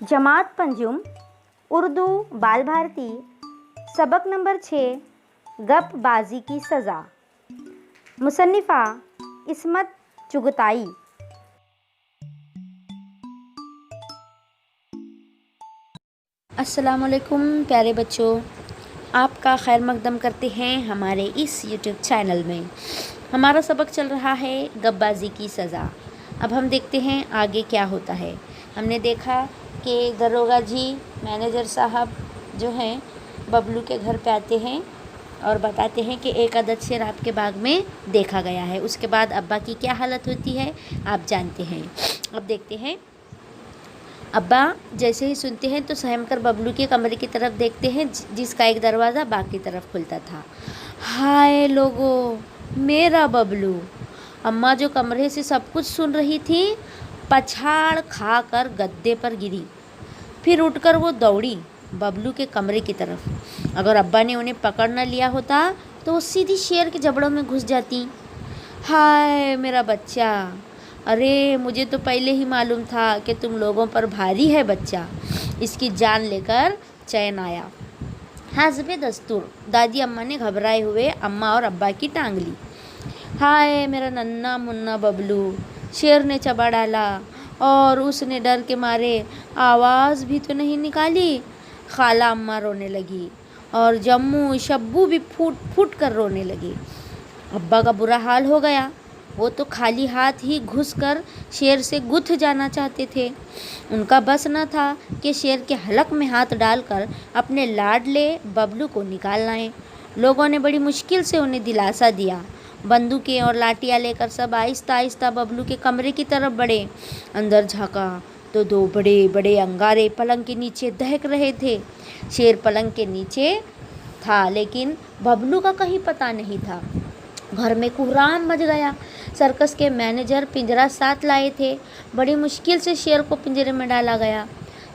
जमात पंजुम उर्दू बाल भारती सबक नंबर 6 गपबाजी की सज़ा। मुसन्निफ़ा इस्मत चुगताई। अस्सलाम वालेकुम प्यारे बच्चों, आपका खैर मकदम करते हैं हमारे इस यूट्यूब चैनल में। हमारा सबक चल रहा है गपबाजी की सज़ा। अब हम देखते हैं आगे क्या होता है। हमने देखा कि दरोगा जी मैनेजर साहब जो हैं बबलू के घर पे आते हैं और बताते हैं कि एक अदद शेर आपके बाग में देखा गया है। उसके बाद अब्बा की क्या हालत होती है आप जानते हैं। अब देखते हैं। अब्बा जैसे ही सुनते हैं तो सहम कर बबलू के कमरे की तरफ देखते हैं जिसका एक दरवाज़ा बाग की तरफ खुलता था। हाय लोगो, मेरा बबलू। अम्मा जो कमरे से सब कुछ सुन रही थी पछाड़ खा कर गद्दे पर गिरी। फिर उठकर वो दौड़ी बबलू के कमरे की तरफ। अगर अब्बा ने उन्हें पकड़ न लिया होता तो वो सीधी शेर के जबड़ों में घुस जाती। हाय मेरा बच्चा, अरे मुझे तो पहले ही मालूम था कि तुम लोगों पर भारी है बच्चा। इसकी जान लेकर चैन आया। हस्बे दस्तूर दादी अम्मा ने घबराए हुए अम्मा और अब्बा की टांग ली। हाय मेरा नन्ना मुन्ना बबलू, शेर ने चबा डाला और उसने डर के मारे आवाज़ भी तो नहीं निकाली। खाला अम्मा रोने लगी और जम्मू शब्बू भी फूट फूट कर रोने लगी। अब्बा का बुरा हाल हो गया। वो तो खाली हाथ ही घुसकर शेर से गुथ जाना चाहते थे। उनका बस न था कि शेर के हलक में हाथ डालकर अपने लाडले बबलू को निकाल लाएं। लोगों ने बड़ी मुश्किल से उन्हें दिलासा दिया। बंदूकें और लाठियाँ लेकर सब आहिस्ता आहिस्ता बबलू के कमरे की तरफ बढ़े। अंदर झाँका तो दो बड़े बड़े अंगारे पलंग के नीचे दहक रहे थे। शेर पलंग के नीचे था लेकिन बबलू का कहीं पता नहीं था। घर में कोहराम मच गया। सर्कस के मैनेजर पिंजरा साथ लाए थे। बड़ी मुश्किल से शेर को पिंजरे में डाला गया।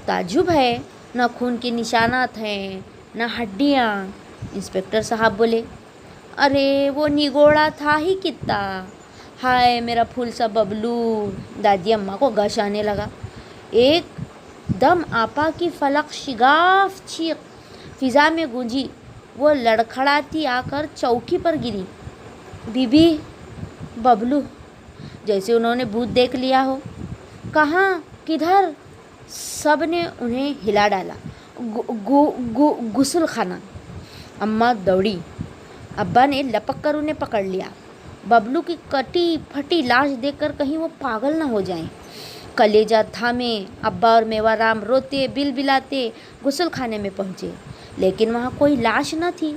ताज्जुब है, न खून के निशानात हैं न हड्डियाँ। इंस्पेक्टर साहब बोले, अरे वो निगोड़ा था ही कितना। हाय मेरा फूल सा बबलू। दादी अम्मा को गश आने लगा। एक दम आपा की फलक शिगाफ चीख फिजा में गूंजी। वो लड़खड़ाती आकर चौकी पर गिरी। बीबी, बबलू। जैसे उन्होंने भूत देख लिया हो। कहाँ, किधर? सब ने उन्हें हिला डाला। गुस्ल खाना। अम्मा दौड़ी। अब्बा ने लपक कर उन्हें पकड़ लिया। बबलू की कटी फटी लाश देखकर कहीं वो पागल न हो जाएं। कलेजा थामे अब्बा और मेवाराम रोते बिलबिलाते गुस्ल खाने में पहुँचे, लेकिन वहाँ कोई लाश न थी।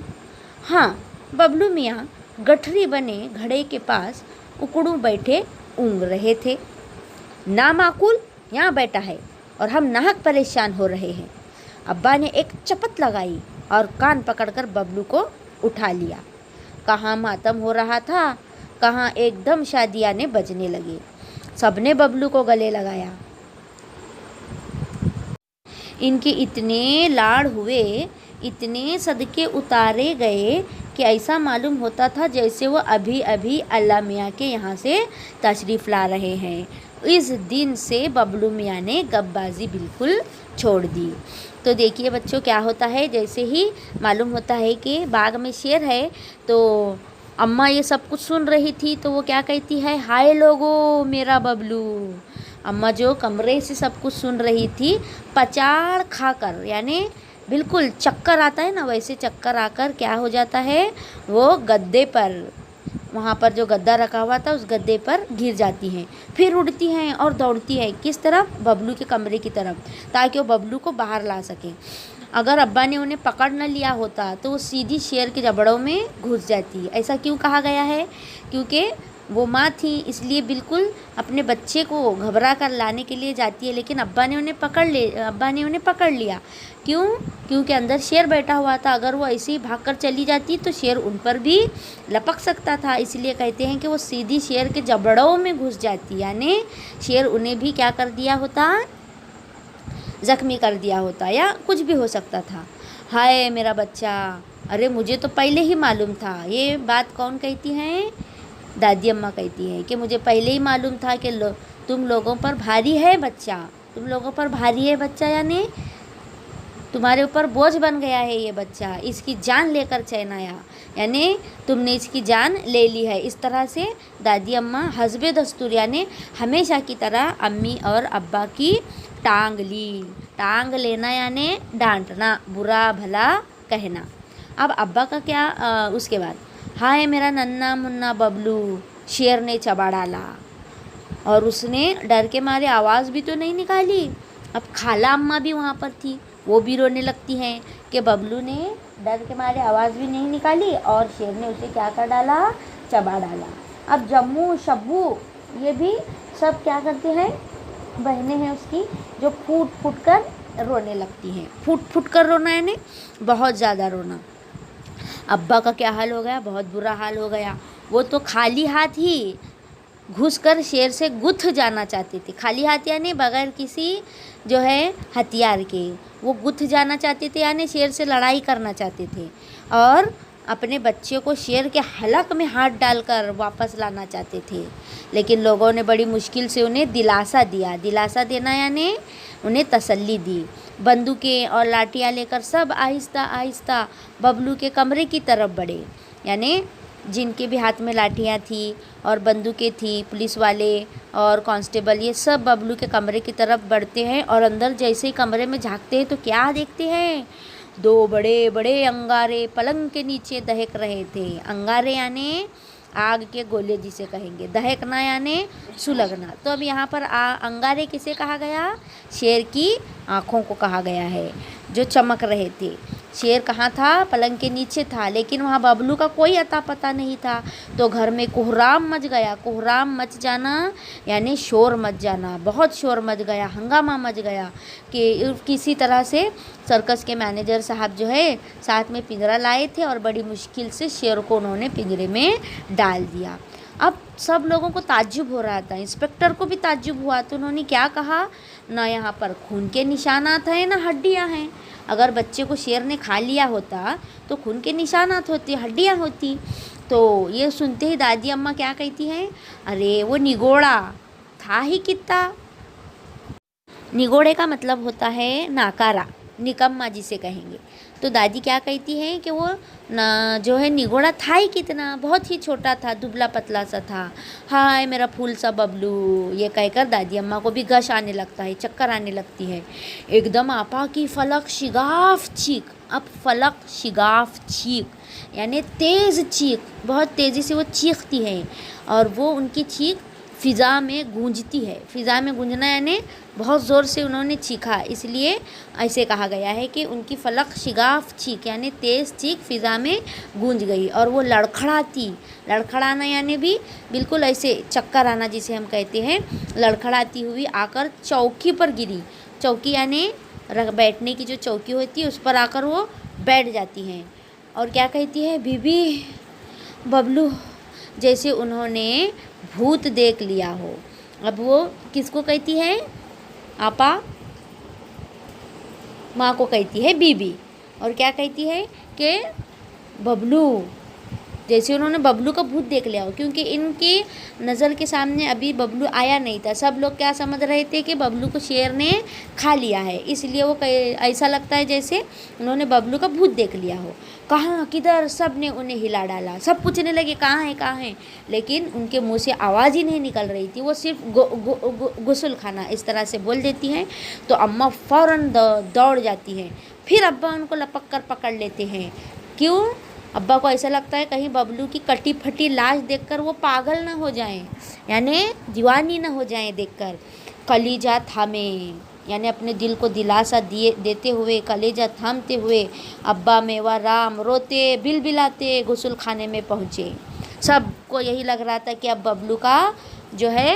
हाँ, बबलू मियाँ गठरी बने घड़े के पास उकड़ू बैठे ऊँग रहे थे। नामाकुल यहाँ बैठा है और हम नाहक परेशान हो रहे हैं। अब्बा ने एक चपत लगाई और कान पकड़कर बबलू को उठा लिया। कहाँ मातम हो रहा था, कहाँ एकदम शादियाने बजने लगे। सबने बबलू को गले लगाया। इनके इतने लाड़ हुए, इतने सदके उतारे गए कि ऐसा मालूम होता था जैसे वो अभी अभी अल्लाह मियाँ के यहाँ से तशरीफ़ ला रहे हैं। इस दिन से बबलू मियाँ ने गपबाजी बिल्कुल छोड़ दी। तो देखिए बच्चों क्या होता है, जैसे ही मालूम होता है कि बाग में शेर है तो अम्मा ये सब कुछ सुन रही थी तो वो क्या कहती है, हाय लोगो मेरा बबलू। अम्मा जो कमरे से सब कुछ सुन रही थी पचाड़ खाकर, यानी बिल्कुल चक्कर आता है ना, वैसे चक्कर आकर क्या हो जाता है, वो गद्दे पर, वहाँ पर जो गद्दा रखा हुआ था उस गद्दे पर गिर जाती हैं। फिर उड़ती हैं और दौड़ती हैं किस तरफ, बबलू के कमरे की तरफ, ताकि वो बबलू को बाहर ला सकें। अगर अब्बा ने उन्हें पकड़ न लिया होता तो वो सीधी शेर के जबड़ों में घुस जाती। ऐसा क्यों कहा गया है, क्योंकि वो माँ थी इसलिए बिल्कुल अपने बच्चे को घबरा कर लाने के लिए जाती है, लेकिन अब्बा ने उन्हें पकड़ लिया। क्यों? क्योंकि अंदर शेर बैठा हुआ था। अगर वो ऐसे ही भागकर चली जाती तो शेर उन पर भी लपक सकता था। इसलिए कहते हैं कि वो सीधी शेर के जबड़ों में घुस जाती, यानी शेर उन्हें भी क्या कर दिया होता, ज़ख्मी कर दिया होता या कुछ भी हो सकता था। हाय मेरा बच्चा, अरे मुझे तो पहले ही मालूम था। ये बात कौन कहती हैं? दादी अम्मा कहती हैं कि मुझे पहले ही मालूम था कि तुम लोगों पर भारी है बच्चा। तुम लोगों पर भारी है बच्चा, यानी तुम्हारे ऊपर बोझ बन गया है ये बच्चा, इसकी जान लेकर चैन आया, यानी तुमने इसकी जान ले ली है। इस तरह से दादी अम्मा हस्बे दस्तूर यानी हमेशा की तरह अम्मी और अब्बा की टांग ली। टांग लेना यानी डांटना, बुरा भला कहना। अब अब्बा का क्या उसके बाद, हाय मेरा नन्ना मुन्ना बबलू, शेर ने चबा डाला। और उसने डर के मारे आवाज़ भी तो नहीं निकाली। अब खाला अम्मा भी वहाँ पर थी, वो भी रोने लगती हैं कि बबलू ने डर के मारे आवाज़ भी नहीं निकाली और शेर ने उसे क्या कर डाला, चबा डाला। अब जम्मू शब्बू ये भी सब क्या करते हैं, बहनें हैं उसकी, जो फूट फूट कर रोने लगती हैं। फूट फूट कर रोना यानी बहुत ज़्यादा रोना। अब्बा का क्या हाल हो गया, बहुत बुरा हाल हो गया। वो तो खाली हाथ ही घुसकर शेर से गुथ जाना चाहते थे। खाली हाथ यानी बगैर किसी जो है हथियार के, वो गुथ जाना चाहते थे यानी शेर से लड़ाई करना चाहते थे और अपने बच्चे को शेर के हलक में हाथ डालकर वापस लाना चाहते थे। लेकिन लोगों ने बड़ी मुश्किल से उन्हें दिलासा दिया। दिलासा देना यानी उन्हें तसल्ली दी। बंदूकें और लाठियाँ लेकर सब आहिस्ता आहिस्ता बबलू के कमरे की तरफ बढ़े। यानी जिनके भी हाथ में लाठियाँ थी और बंदूकें थी, पुलिस वाले और कांस्टेबल, ये सब बबलू के कमरे की तरफ बढ़ते हैं और अंदर जैसे ही कमरे में झांकते हैं तो क्या देखते हैं, दो बड़े बड़े अंगारे पलंग के नीचे दहक रहे थे। अंगारे यानी आग के गोले जिसे कहेंगे, दहकना यानी सुलगना। तो अब यहाँ पर अंगारे किसे कहा गया, शेर की आँखों को कहा गया है जो चमक रहे थे। शेर कहाँ था, पलंग के नीचे था, लेकिन वहाँ बबलू का कोई अता पता नहीं था। तो घर में कोहराम मच गया। कोहराम मच जाना यानी शोर मच जाना, बहुत शोर मच गया, हंगामा मच गया कि किसी तरह से सर्कस के मैनेजर साहब जो है साथ में पिंजरा लाए थे और बड़ी मुश्किल से शेर को उन्होंने पिंजरे में डाल दिया। अब सब लोगों को ताज्जुब हो रहा था, इंस्पेक्टर को भी ताज्जुब हुआ। तो उन्होंने क्या कहा, ना यहाँ पर खून के निशानात हैं ना हड्डियाँ हैं। अगर बच्चे को शेर ने खा लिया होता तो खून के निशानात होते, हड्डियाँ होती। तो ये सुनते ही दादी अम्मा क्या कहती हैं, अरे वो निगोड़ा था ही कितना। निगोड़े का मतलब होता है नाकारा, निकम्मा जिसे कहेंगे। तो दादी क्या कहती हैं कि वो ना जो है निगोड़ा था ही कितना, बहुत ही छोटा था, दुबला पतला सा था। हाय मेरा फूल सा बबलू, ये कहकर दादी अम्मा को भी गश आने लगता है, चक्कर आने लगती है। एकदम आपा की फलक शिगाफ चीख। अब फलक शिगाफ चीख यानी तेज़ चीख, बहुत तेज़ी से वो चीखती हैं और वो उनकी चीख फ़िज़ा में गूंजती है। फ़िज़ा में गूंजना यानी बहुत ज़ोर से उन्होंने चीखा, इसलिए ऐसे कहा गया है कि उनकी फलक शिगाफ चीख यानी तेज़ चीख फ़िज़ा में गूंज गई। और वो लड़खड़ाती, लड़खड़ाना यानी भी बिल्कुल ऐसे चक्कर आना जिसे हम कहते हैं, लड़खड़ाती हुई आकर चौकी पर गिरी। चौकी यानी बैठने की जो चौकी होती है उस पर आकर वो बैठ जाती हैं और क्या कहती है, बीबी बबलू, जैसे उन्होंने भूत देख लिया हो। अब वो किसको कहती है, आपा माँ को कहती है बीबी, और क्या कहती है कि बबलू, जैसे उन्होंने बबलू का भूत देख लिया हो। क्योंकि इनकी नज़र के सामने अभी बबलू आया नहीं था, सब लोग क्या समझ रहे थे कि बबलू को शेर ने खा लिया है, इसलिए वो ऐसा लगता है जैसे उन्होंने बबलू का भूत देख लिया हो। कहाँ किधर, सब ने उन्हें हिला डाला, सब पूछने लगे कहाँ है कहाँ है, लेकिन उनके मुंह से आवाज़ ही नहीं निकल रही थी, वो सिर्फ गुस्ल खाना इस तरह से बोल देती हैं। तो अम्मा फ़ौरन दौड़ जाती हैं, फिर अब्बा उनको लपक कर पकड़ लेते हैं। क्यों, अब्बा को ऐसा लगता है कहीं बबलू की कटी फटी लाश देखकर वो पागल ना हो जाएं, यानी दीवानी ना हो जाएं देखकर। कलीजा थामे यानी अपने दिल को दिलासा देते हुए, कलेजा थामते हुए अब्बा मेवा राम रोते बिलबिलाते गुस्ल खाने में पहुँचे। सबको यही लग रहा था कि अब बबलू का जो है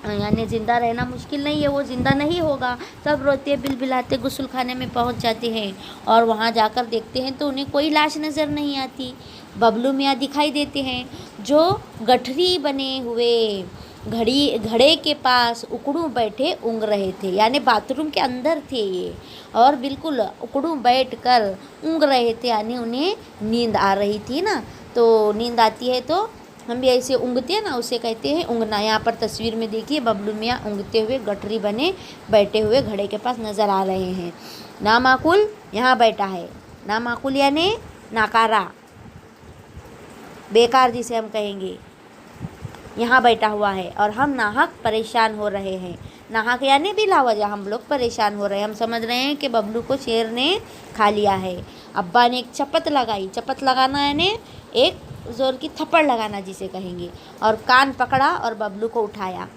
यानी ज़िंदा रहना मुश्किल नहीं है, वो ज़िंदा नहीं होगा। सब रोते बिलबिलाते गुस्ल खाने में पहुंच जाते हैं और वहां जाकर देखते हैं तो उन्हें कोई लाश नज़र नहीं आती। बबलू मियाँ दिखाई देते हैं जो गठरी बने हुए घड़े के पास उकड़ू बैठे ऊँग रहे थे, यानी बाथरूम के अंदर थे ये और बिल्कुल उकड़ू बैठ कर ऊँग रहे थे, यानी उन्हें नींद आ रही थी ना। तो नींद आती है तो हम भी ऐसे ऊँघते हैं ना, उसे कहते हैं ऊँघना। यहाँ पर तस्वीर में देखिए बबलू मियाँ ऊँघते हुए गठरी बने बैठे हुए घड़े के पास नज़र आ रहे हैं। नामाकुल यहाँ बैठा है। नामाकुल यानी नाकारा, बेकार जिसे हम कहेंगे, यहाँ बैठा हुआ है और हम नाहक परेशान हो रहे हैं। नाहक यानी बिला वजह हम लोग परेशान हो रहे हैं। हम समझ रहे हैं कि बबलू को शेर ने खा लिया है। अब्बा ने एक चपत लगाई। चपत लगाना यानी एक ज़ोर की थप्पड़ लगाना जिसे कहेंगे, और कान पकड़ा और बबलू को उठाया।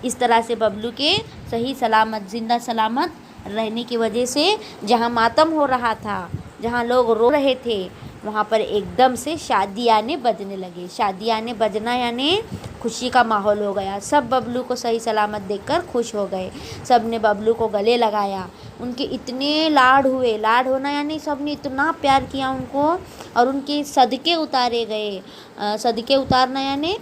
इस तरह से बबलू के सही सलामत जिंदा सलामत रहने की वजह से जहाँ मातम हो रहा था, जहाँ लोग रो रहे थे, वहाँ पर एकदम से शादियाने बजने लगे। शादियाने बजना यानी खुशी का माहौल हो गया। सब बबलू को सही सलामत देखकर खुश हो गए। सब ने बबलू को गले लगाया। उनके इतने लाड हुए। लाड होना यानी सब ने इतना प्यार किया उनको, और उनके सदके उतारे गए। सदके उतारना यानी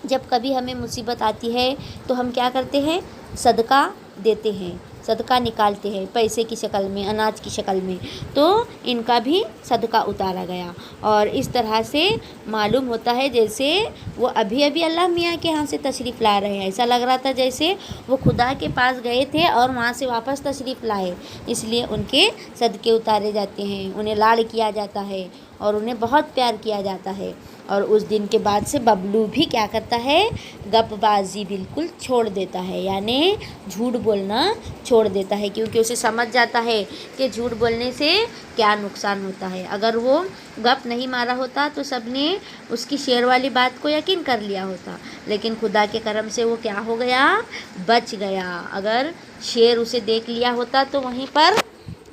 जब कभी हमें मुसीबत आती है तो हम क्या करते हैं, सदका देते हैं, सदका निकालते हैं पैसे की शक्ल में, अनाज की शक्ल में। तो इनका भी सदका उतारा गया। और इस तरह से मालूम होता है जैसे वो अभी अभी अल्लाह मियाँ के यहाँ से तशरीफ़ ला रहे हैं। ऐसा लग रहा था जैसे वो खुदा के पास गए थे और वहाँ से वापस तशरीफ़ लाए। इसलिए उनके सदके उतारे जाते हैं, उन्हें लाड़ किया जाता है और उन्हें बहुत प्यार किया जाता है। और उस दिन के बाद से बबलू भी क्या करता है, गपबाजी बिल्कुल छोड़ देता है, यानी झूठ बोलना छोड़ देता है, क्योंकि उसे समझ जाता है कि झूठ बोलने से क्या नुकसान होता है। अगर वो गप नहीं मारा होता तो सबने उसकी शेर वाली बात को यकीन कर लिया होता, लेकिन खुदा के करम से वो क्या हो गया, बच गया। अगर शेर उसे देख लिया होता तो वहीं पर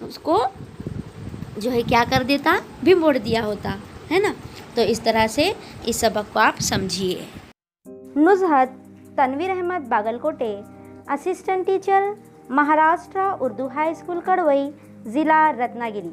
उसको जो है क्या कर देता, भी मोड़ दिया होता, है ना। तो इस तरह से इस सबक को आप समझिए। Nuzhat Tanvir Ahmed Bagalkote, assistant teacher, Maharashtra Urdu high school Kadwai, ज़िला रत्नागिरी।